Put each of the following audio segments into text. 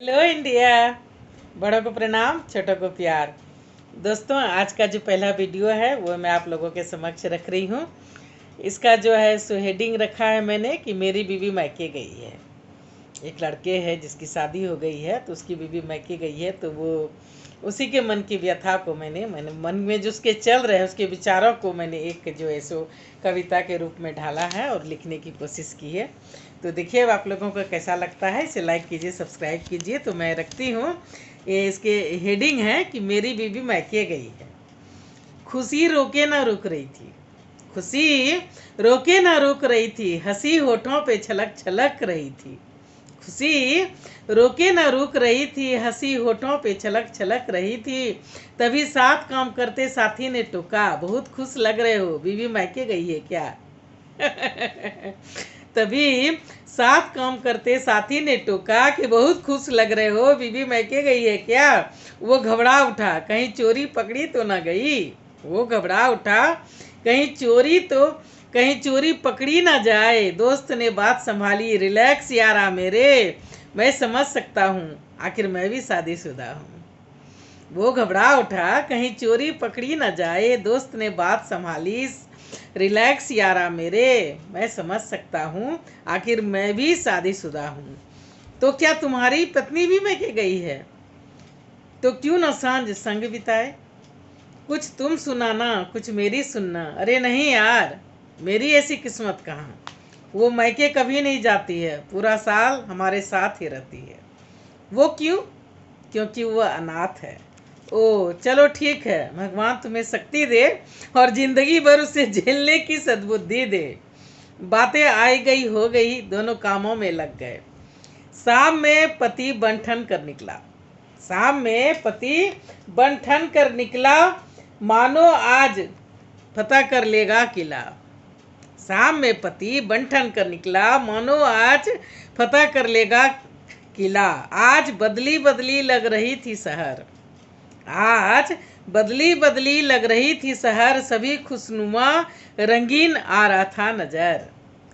Hello India. बड़ों को प्रणाम, छोटों को प्यार। दोस्तों, आज का जो पहला वीडियो है वो मैं आप लोगों के समक्ष रख रही हूँ। इसका जो है सो हेडिंग रखा है मैंने कि मेरी बीवी मायके गई है। एक लड़के है जिसकी शादी हो गई है, तो उसकी बीवी मायके गई है, तो वो उसी के मन की व्यथा को मैंने मन में जो उसके चल रहे हैं उसके विचारों को मैंने एक जो है सो कविता के रूप में ढाला है और लिखने की कोशिश की है। तो देखिए अब आप लोगों को कैसा लगता है, इसे लाइक कीजिए, सब्सक्राइब कीजिए। तो मैं रखती हूँ, ये इसके हेडिंग है कि मेरी बीवी मायके गई है। खुशी रोके ना रुक रही थी, खुशी रोके ना रुक रही थी, हंसी होठों पे छलक छलक रही थी। खुशी रोके न रुक रही थी, हंसी होठों पे छलक छलक रही थी। तभी साथ काम करते साथी ने टोका, बहुत खुश लग रहे हो, बीवी मायके गई है क्या? तभी साथ काम करते साथी ने टोका कि बहुत खुश लग रहे हो, बीवी मायके गई है क्या? वो घबरा उठा, कहीं चोरी पकड़ी तो ना गई। वो घबरा उठा, कहीं चोरी पकड़ी ना जाए। दोस्त ने बात संभाली, रिलैक्स यारा मेरे, मैं समझ सकता हूँ, आखिर मैं भी शादीशुदा हूँ। वो घबरा उठा, कहीं चोरी पकड़ी ना जाए। दोस्त ने बात संभाली, रिलैक्स यारा मेरे, मैं समझ सकता हूँ, आखिर मैं भी शादीशुदा हूँ। तो क्या तुम्हारी पत्नी भी मायके गई है? तो क्यों ना सांझ संग बिताए, कुछ तुम सुनाना कुछ मेरी सुनना। अरे नहीं यार, मेरी ऐसी किस्मत कहाँ, वो मायके कभी नहीं जाती है, पूरा साल हमारे साथ ही रहती है। वो क्यों? क्योंकि वो अनाथ है। ओ चलो ठीक है, भगवान तुम्हें शक्ति दे और जिंदगी भर उसे झेलने की सद्बुद्धि दे। बातें आई गई हो गई, दोनों कामों में लग गए। शाम में पति बंठन कर निकला, शाम में पति बंठन कर निकला, मानो आज फतह कर लेगा किला। शाम में पति बंठन कर निकला, मानो आज फतह कर लेगा किला। आज बदली बदली लग रही थी शहर, आज बदली बदली लग रही थी शहर, सभी खुशनुमा रंगीन आ रहा था नजर।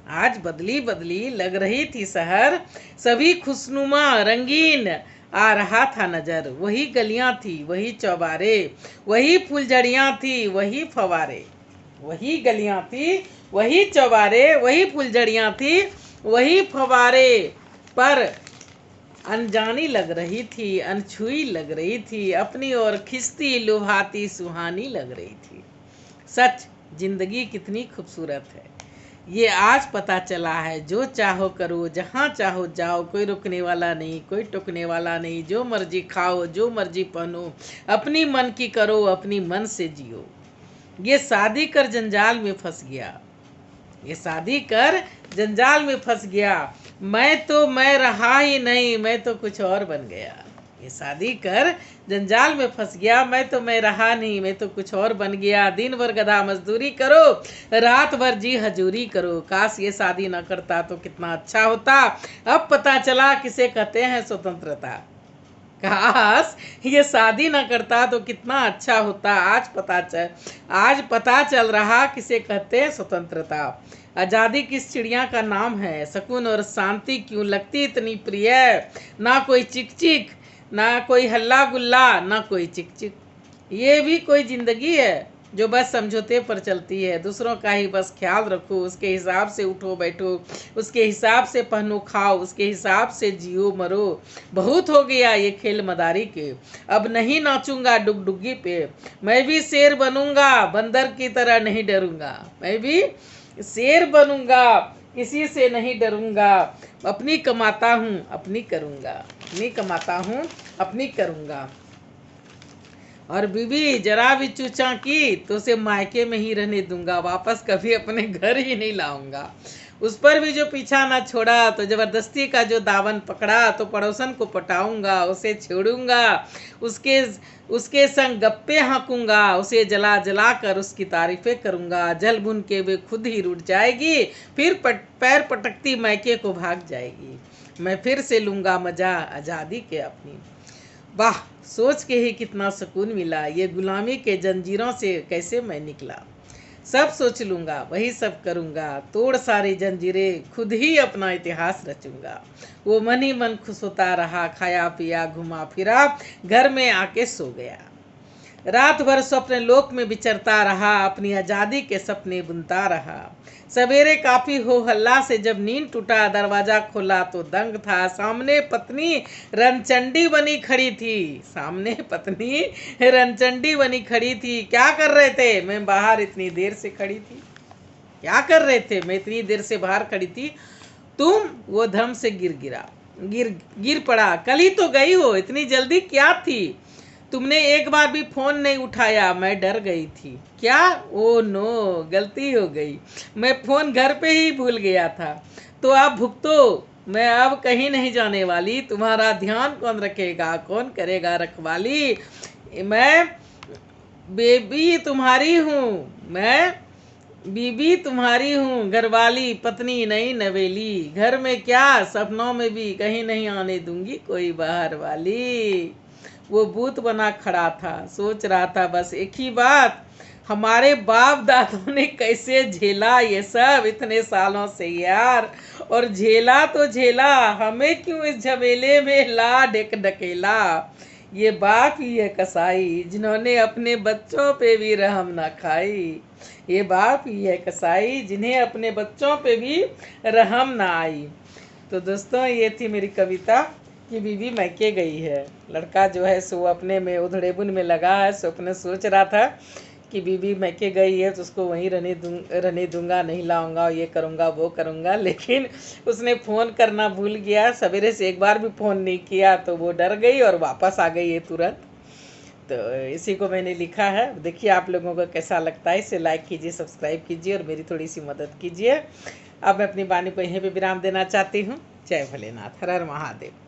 आज बदली बदली लग रही थी शहर, सभी खुशनुमा रंगीन आ रहा था नजर। वही गलियां थी, वही चौबारे, वही फुलझड़ियां थी, वही फवारे। वही गलियां थी, वही चौबारे, वही फुलझड़ियां थी, वही फवारे। पर अनजानी लग रही थी, अनछुई लग रही थी, अपनी ओर खिंचती लुभाती सुहानी लग रही थी। सच जिंदगी कितनी खूबसूरत है, ये आज पता चला है। जो चाहो करो, जहाँ चाहो जाओ, कोई रुकने वाला नहीं, कोई टोकने वाला नहीं। जो मर्जी खाओ, जो मर्जी पहनो, अपनी मन की करो, अपनी मन से जियो। ये शादी कर जंजाल में फंस गया, ये शादी कर जंजाल में फंस गया, मैं रहा ही नहीं, मैं तो कुछ और बन गया। ये शादी कर जंजाल में फंस गया, मैं रहा नहीं, मैं तो कुछ और बन गया। दिन भर गधा मजदूरी करो, रात भर जी हजूरी करो। काश ये शादी ना करता तो कितना अच्छा होता, अब पता चला किसे कहते हैं स्वतंत्रता। काश ये शादी ना करता तो कितना अच्छा होता, आज पता चल रहा किसे कहते हैं स्वतंत्रता। आज़ादी किस चिड़िया का नाम है, सुकून और शांति क्यों लगती इतनी प्रिय। ना कोई चिक चिक, ना कोई हल्ला गुल्ला, ना कोई चिक चिक। ये भी कोई जिंदगी है जो बस समझौते पर चलती है। दूसरों का ही बस ख्याल रखो, उसके हिसाब से उठो बैठो, उसके हिसाब से पहनो खाओ, उसके हिसाब से जियो मरो। बहुत हो गया ये खेल मदारी के, अब नहीं नाचूंगा डुगडुगी पे। मैं भी शेर बनूंगा, बंदर की तरह नहीं डरूंगा। मैं भी शेर बनूंगा, किसी से नहीं डरूंगा। अपनी कमाता हूँ अपनी करूंगा, अपनी कमाता हूँ अपनी करूंगा। और बीवी जरा भी चूचा की तो उसे मायके में ही रहने दूंगा, वापस कभी अपने घर ही नहीं लाऊंगा। उस पर भी जो पीछा ना छोड़ा, तो जबरदस्ती का जो दावन पकड़ा, तो पड़ोसन को पटाऊंगा, उसे छोड़ूंगा, उसके उसके संग गप्पे हाँकूंगा, उसे जला जला कर उसकी तारीफें करूंगा। जल भुन के वे खुद ही रुट जाएगी, फिर पैर पटकती मायके को भाग जाएगी। मैं फिर से लूंगा मजा आज़ादी के अपनी। वाह, सोच के ही कितना सुकून मिला, ये गुलामी के जंजीरों से कैसे मैं निकला। सब सोच लूंगा, वही सब करूंगा, तोड़ सारी जंजीरें, खुद ही अपना इतिहास रचूंगा। वो मन ही मन खुश होता रहा, खाया पिया घुमा फिरा, घर में आके सो गया। रात भर स्वप्न लोक में विचरता रहा, अपनी आजादी के सपने बुनता रहा। सवेरे काफी हो हल्ला से जब नींद टूटा, दरवाजा खोला तो दंग था, सामने पत्नी रनचंडी बनी खड़ी थी। सामने पत्नी रनचंडी बनी खड़ी थी। क्या कर रहे थे? मैं बाहर इतनी देर से खड़ी थी। क्या कर रहे थे? मैं इतनी देर से बाहर खड़ी थी। तुम? वो धम से गिर पड़ा। कल ही तो गई हो, इतनी जल्दी क्या थी? तुमने एक बार भी फोन नहीं उठाया, मैं डर गई थी। क्या? ओ नो, गलती हो गई, मैं फोन घर पे ही भूल गया था। तो आप भुगतो, मैं अब कहीं नहीं जाने वाली। तुम्हारा ध्यान कौन रखेगा, कौन करेगा रखवाली? मैं बेबी तुम्हारी हूँ, मैं बीबी तुम्हारी हूँ, घरवाली, पत्नी नहीं नवेली। घर में क्या, सपनों में भी कहीं नहीं आने दूंगी कोई बाहर वाली। वो भूत बना खड़ा था, सोच रहा था बस एक ही बात, हमारे बाप दादों ने कैसे झेला ये सब इतने सालों से यार। और झेला तो झेला, हमें क्यों इस झमेले में ला ढकेला। ये बाप ही है कसाई, जिन्होंने अपने बच्चों पे भी रहम ना खाई। ये बाप ही है कसाई, जिन्हें अपने बच्चों पे भी रहम ना आई। तो दोस्तों, ये थी मेरी कविता कि बीवी मैके गई है। लड़का जो है सो अपने में उधड़ेबुन में लगा है, सो अपने सोच रहा था कि बीवी मैके गई है तो उसको वहीं रहने दूंगा, नहीं लाऊंगा, ये करूंगा वो करूंगा। लेकिन उसने फ़ोन करना भूल गया, सवेरे से एक बार भी फ़ोन नहीं किया, तो वो डर गई और वापस आ गई है तुरंत। तो इसी को मैंने लिखा है। देखिए आप लोगों को कैसा लगता है, इसे लाइक कीजिए, सब्सक्राइब कीजिए और मेरी थोड़ी सी मदद कीजिए। अब मैं अपनी वाणी को यहीं पे विराम देना चाहती हूँ। जय भोलेनाथ, हर हर महादेव।